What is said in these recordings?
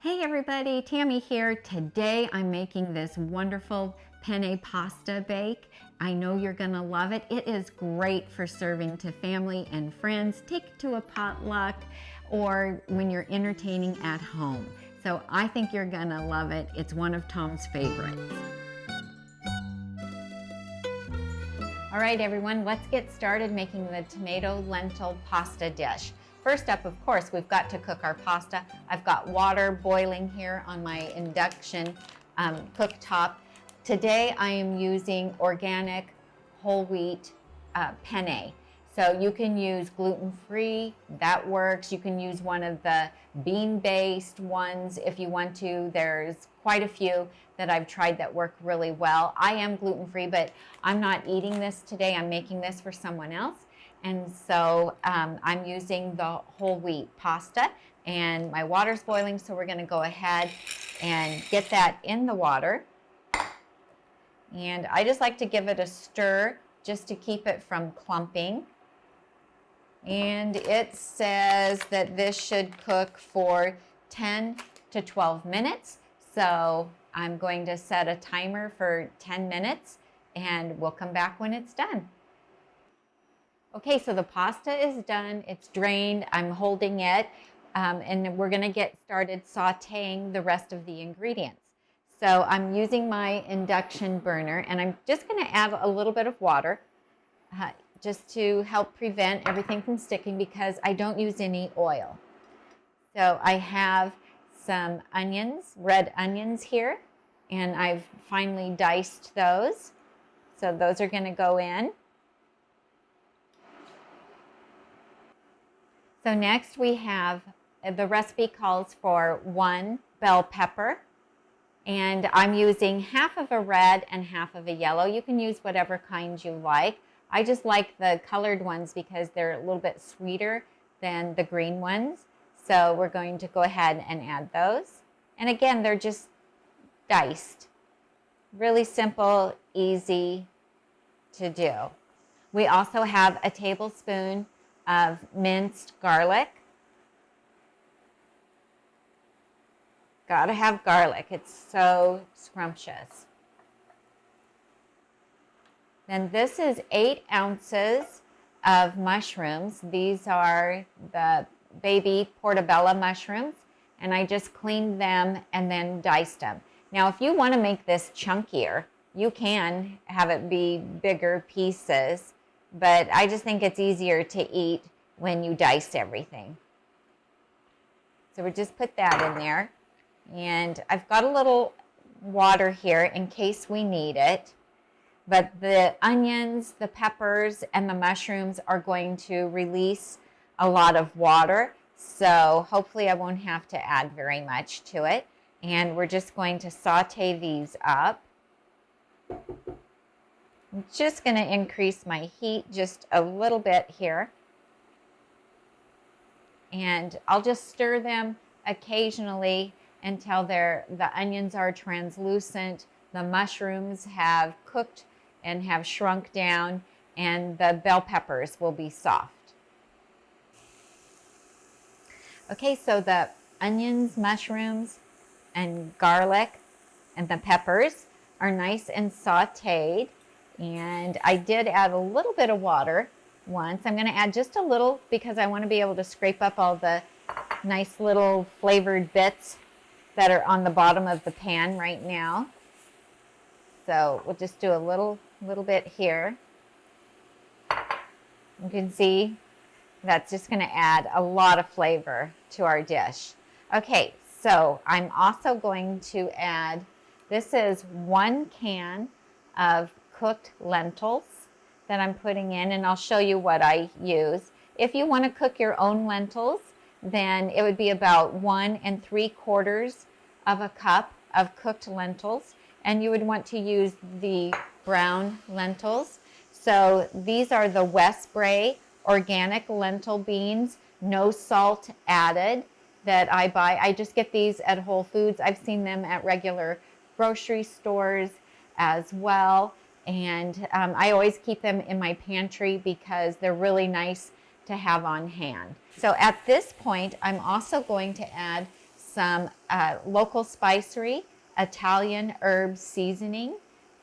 Hey everybody, Tami here. Today I'm making this wonderful penne pasta bake. I know you're gonna love it. It is great for serving to family and friends. Take it to a potluck or when you're entertaining at home. So I think you're gonna love it. It's one of Tom's favorites. All right everyone, let's get started making the tomato lentil pasta dish. First up, of course, we've got to cook our pasta. I've got water boiling here on my induction cooktop. Today I am using organic whole wheat penne. So you can use gluten-free, that works. You can use one of the bean-based ones if you want to. There's quite a few that I've tried that work really well. I am gluten-free, but I'm not eating this today. I'm making this for someone else. And so I'm using the whole wheat pasta and my water's boiling, so we're gonna go ahead and get that in the water. And I just like to give it a stir just to keep it from clumping. And it says that this should cook for 10 to 12 minutes. So I'm going to set a timer for 10 minutes and we'll come back when it's done. Okay, so the pasta is done, it's drained, I'm holding it, and we're gonna get started sauteing the rest of the ingredients. So I'm using my induction burner and I'm just gonna add a little bit of water just to help prevent everything from sticking because I don't use any oil. So I have some onions, red onions here, and I've finely diced those. So those are gonna go in. So next we have, the recipe calls for 1 bell pepper, and I'm using half of a red and half of a yellow. You can use whatever kind you like. I just like the colored ones because they're a little bit sweeter than the green ones. So we're going to go ahead and add those. And again, they're just diced. Really simple, easy to do. We also have a tablespoon of minced garlic. Gotta have garlic, it's so scrumptious. Then this is 8 ounces of mushrooms. These are the baby portobello mushrooms, and I just cleaned them and then diced them. Now if you want to make this chunkier, you can have it be bigger pieces, but I just think it's easier to eat when you dice everything. So we just put that in there. And I've got a little water here in case we need it. But the onions, the peppers, and the mushrooms are going to release a lot of water. So hopefully I won't have to add very much to it. And we're just going to saute these up. I'm just going to increase my heat just a little bit here. And I'll just stir them occasionally until the onions are translucent, the mushrooms have cooked and have shrunk down, and the bell peppers will be soft. Okay, so the onions, mushrooms, and garlic and the peppers are nice and sauteed. And I did add a little bit of water once. I'm going to add just a little because I want to be able to scrape up all the nice little flavored bits that are on the bottom of the pan right now. So we'll just do a little bit here. You can see that's just going to add a lot of flavor to our dish. Okay, so I'm also going to add, this is 1 can of cooked lentils that I'm putting in, and I'll show you what I use. If you want to cook your own lentils, then it would be about 1 3/4 of a cup of cooked lentils, and you would want to use the brown lentils. So these are the Westbury organic lentil beans, no salt added, that I buy. I just get these at Whole Foods. I've seen them at regular grocery stores as well. And I always keep them in my pantry because they're really nice to have on hand. So at this point, I'm also going to add some local spicery, Italian herb seasoning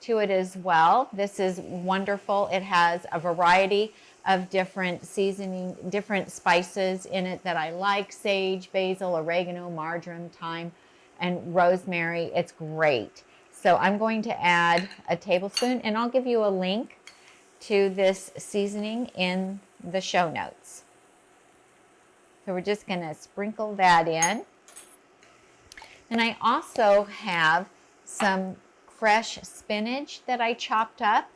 to it as well. This is wonderful. It has a variety of different seasoning, different spices in it that I like: sage, basil, oregano, marjoram, thyme, and rosemary. It's great. So I'm going to add a tablespoon, and I'll give you a link to this seasoning in the show notes. So we're just going to sprinkle that in. And I also have some fresh spinach that I chopped up.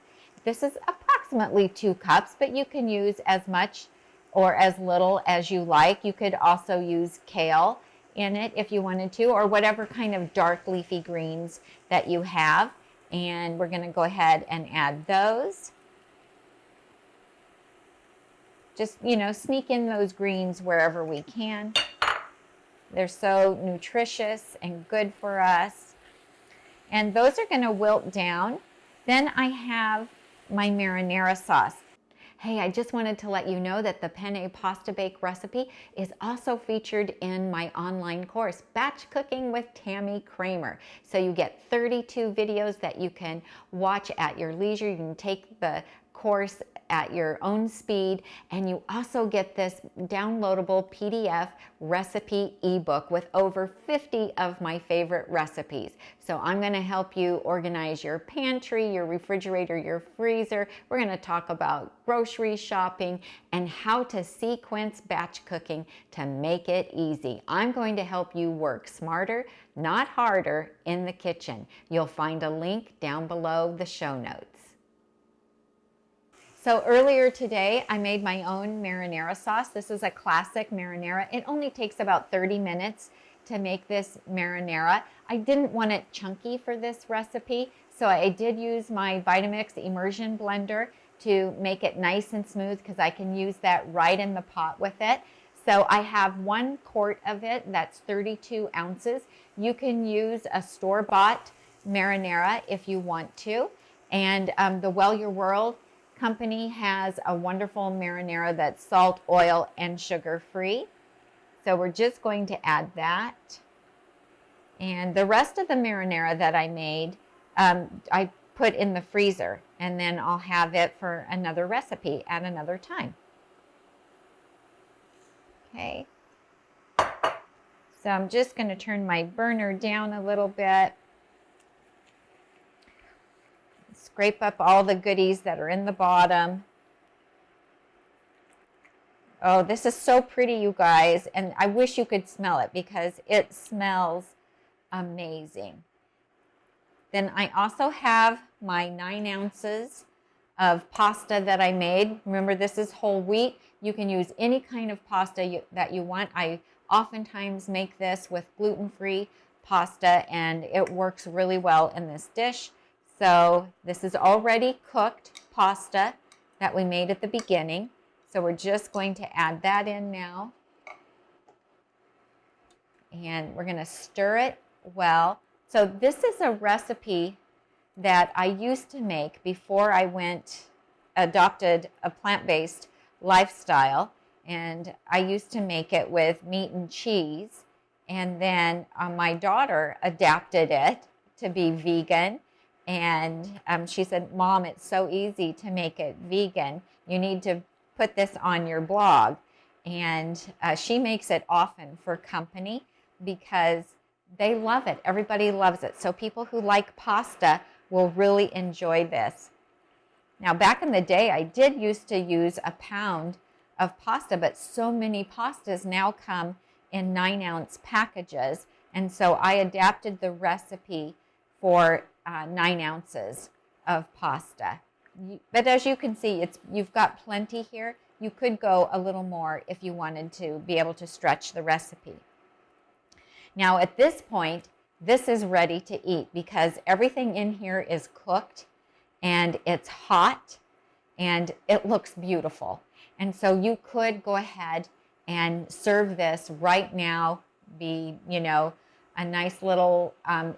This is approximately 2 cups, but you can use as much or as little as you like. You could also use kale in it if you wanted to, or whatever kind of dark leafy greens that you have. And we're going to go ahead and add those. Just, sneak in those greens wherever we can. They're so nutritious and good for us. And those are going to wilt down. Then I have my marinara sauce. Hey, I just wanted to let you know that the penne pasta bake recipe is also featured in my online course, Batch Cooking with Tami Kramer. So you get 32 videos that you can watch at your leisure. You can take the course at your own speed, and you also get this downloadable PDF recipe ebook with over 50 of my favorite recipes. So I'm going to help you organize your pantry, your refrigerator, your freezer. We're going to talk about grocery shopping and how to sequence batch cooking to make it easy. I'm going to help you work smarter, not harder, in the kitchen. You'll find a link down below the show notes. So earlier today, I made my own marinara sauce. This is a classic marinara. It only takes about 30 minutes to make this marinara. I didn't want it chunky for this recipe, so I did use my Vitamix immersion blender to make it nice and smooth, because I can use that right in the pot with it. So I have 1 quart of it. That's 32 ounces. You can use a store-bought marinara if you want to. And the Well Your World company has a wonderful marinara that's salt, oil, and sugar-free. So we're just going to add that. And the rest of the marinara that I made, I put in the freezer, and then I'll have it for another recipe at another time. Okay. So I'm just going to turn my burner down a little bit. Scrape up all the goodies that are in the bottom. Oh, this is so pretty, you guys, and I wish you could smell it, because it smells amazing. Then I also have my 9 ounces of pasta that I made. Remember, this is whole wheat. You can use any kind of pasta that you want. I oftentimes make this with gluten-free pasta, and it works really well in this dish. So this is already cooked pasta that we made at the beginning. So we're just going to add that in now. And we're going to stir it well. So this is a recipe that I used to make before I adopted a plant-based lifestyle. And I used to make it with meat and cheese. And then my daughter adapted it to be vegan. And she said, "Mom, it's so easy to make it vegan. You need to put this on your blog." And she makes it often for company, because they love it. Everybody loves it. So people who like pasta will really enjoy this. Now, back in the day, I did used to use a pound of pasta, but so many pastas now come in 9-ounce packages. And so I adapted the recipe for 9 ounces of pasta. But as you can see, you've got plenty here. You could go a little more if you wanted to be able to stretch the recipe. Now at this point, this is ready to eat, because everything in here is cooked and it's hot and it looks beautiful. And so you could go ahead and serve this right now, be, a nice little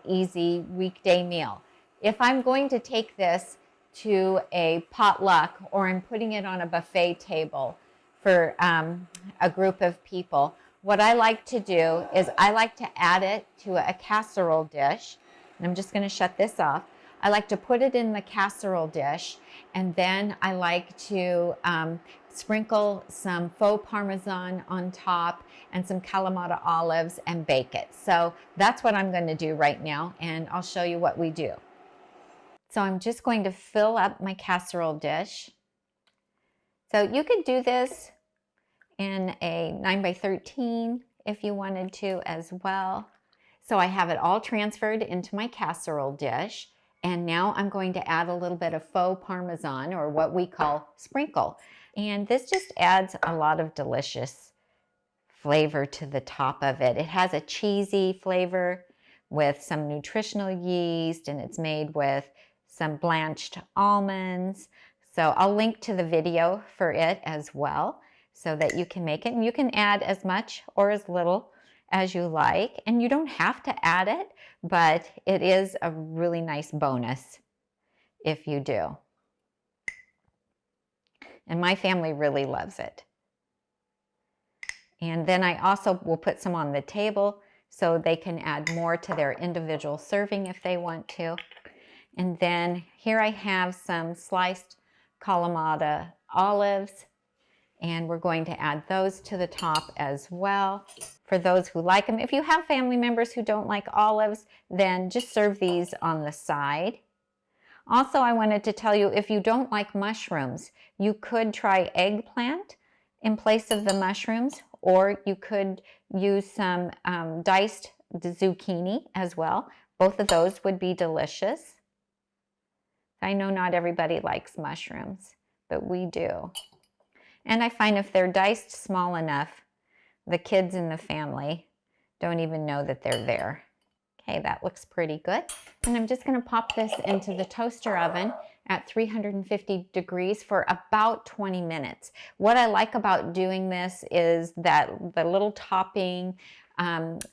easy weekday meal. If I'm going to take this to a potluck, or I'm putting it on a buffet table for a group of people, what I like to do is I like to add it to a casserole dish. And I'm just going to shut this off. I like to put it in the casserole dish, and then I like to sprinkle some faux Parmesan on top and some Kalamata olives and bake it. So that's what I'm going to do right now, and I'll show you what we do. So I'm just going to fill up my casserole dish. So you could do this in a 9x13 if you wanted to as well. So I have it all transferred into my casserole dish, and now I'm going to add a little bit of faux Parmesan, or what we call sprinkle. And this just adds a lot of delicious flavor to the top of it. It has a cheesy flavor with some nutritional yeast, and it's made with some blanched almonds. So I'll link to the video for it as well so that you can make it. And you can add as much or as little as you like, and you don't have to add it, but it is a really nice bonus if you do. And my family really loves it. And then I also will put some on the table so they can add more to their individual serving if they want to. And then here I have some sliced Kalamata olives, and we're going to add those to the top as well for those who like them. If you have family members who don't like olives, then just serve these on the side. Also, I wanted to tell you, if you don't like mushrooms, you could try eggplant in place of the mushrooms, or you could use some diced zucchini as well. Both of those would be delicious. I know not everybody likes mushrooms, but we do. And I find if they're diced small enough, the kids in the family don't even know that they're there. Okay, that looks pretty good. And I'm just going to pop this into the toaster oven at 350 degrees for about 20 minutes. What I like about doing this is that the little topping,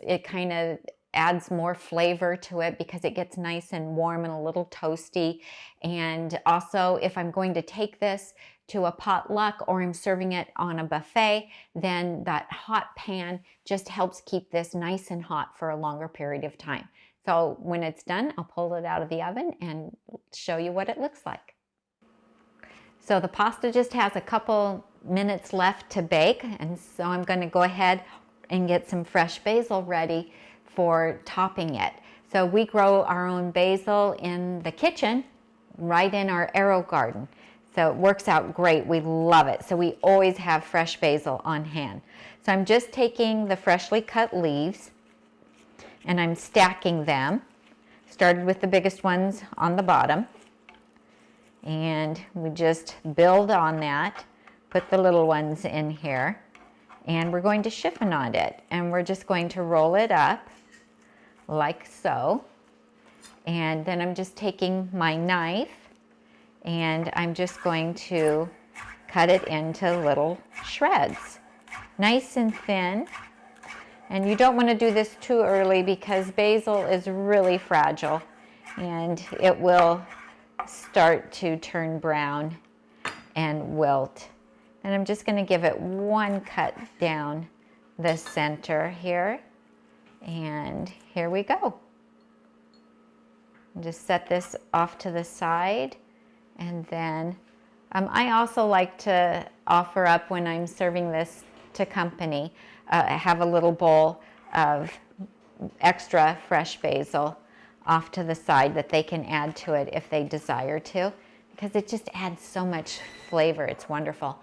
it kind of adds more flavor to it because it gets nice and warm and a little toasty. And also, if I'm going to take this to a potluck or I'm serving it on a buffet, then that hot pan just helps keep this nice and hot for a longer period of time. So when it's done, I'll pull it out of the oven and show you what it looks like. So the pasta just has a couple minutes left to bake, and so I'm going to go ahead and get some fresh basil ready for topping it. So we grow our own basil in the kitchen, right in our arrow garden. So it works out great. We love it. So we always have fresh basil on hand. So I'm just taking the freshly cut leaves and I'm stacking them. Started with the biggest ones on the bottom. And we just build on that, put the little ones in here, and we're going to chiffonade it. And we're just going to roll it up like so. And then I'm just taking my knife and I'm just going to cut it into little shreds, nice and thin. And you don't want to do this too early because basil is really fragile and it will start to turn brown and wilt. And I'm just going to give it one cut down the center here. And here we go. Just set this off to the side. And then I also like to offer up when I'm serving this to company, I have a little bowl of extra fresh basil off to the side that they can add to it if they desire to, because it just adds so much flavor. It's wonderful.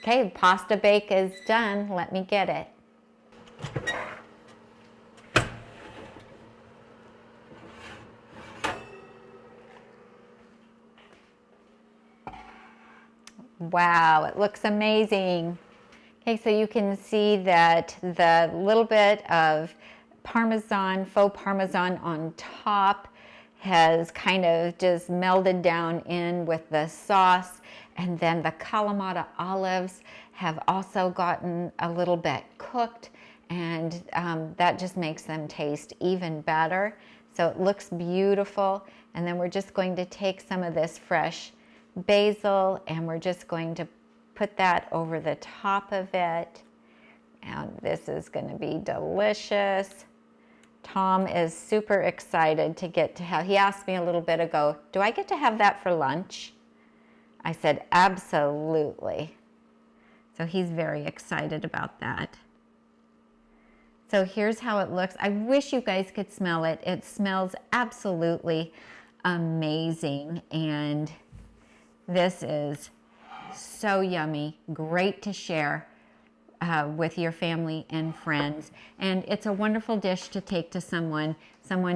Okay, pasta bake is done. Let me get it. Wow, it looks amazing. Okay, so you can see that the little bit of Parmesan, faux Parmesan on top has kind of just melded down in with the sauce, and then the Kalamata olives have also gotten a little bit cooked, and that just makes them taste even better. So it looks beautiful, and then we're just going to take some of this fresh basil and we're just going to put that over the top of it, And this is going to be delicious. Tom is super excited to get to have, he asked me a little bit ago, do I get to have that for lunch? I said, absolutely. So he's very excited about that. So here's how it looks. I wish you guys could smell it. It smells absolutely amazing. And this is so yummy, great to share with your family and friends. And it's a wonderful dish to take to someone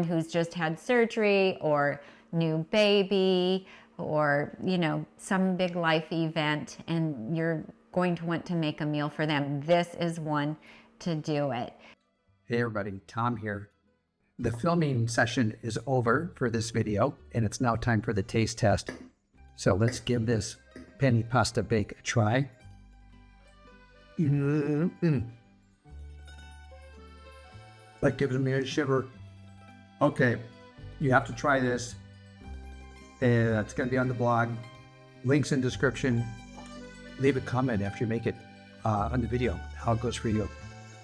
who's just had surgery or new baby or, you know, some big life event, and you're going to want to make a meal for them. This is one to do it. Hey everybody, Tom here. The filming session is over for this video, and it's now time for the taste test. So let's give this penne pasta bake a try. That gives me a shiver. Okay, you have to try this. And it's going to be on the blog. Links in description. Leave a comment after you make it on the video, how it goes for you.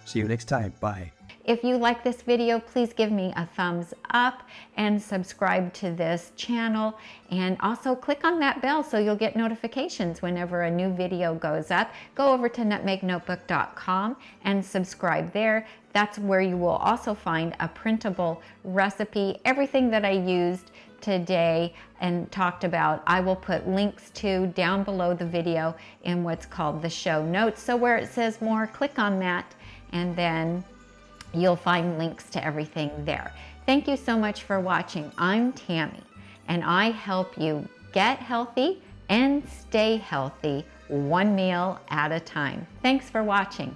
See you next time. Bye. If you like this video, please give me a thumbs up and subscribe to this channel, and also click on that bell so you'll get notifications whenever a new video goes up. Go over to nutmegnotebook.com and subscribe there. That's where you will also find a printable recipe. Everything that I used today and talked about, I will put links to down below the video in what's called the show notes. So where it says more, click on that, and then you'll find links to everything there. Thank you so much for watching. I'm Tami, and I help you get healthy and stay healthy, one meal at a time. Thanks for watching.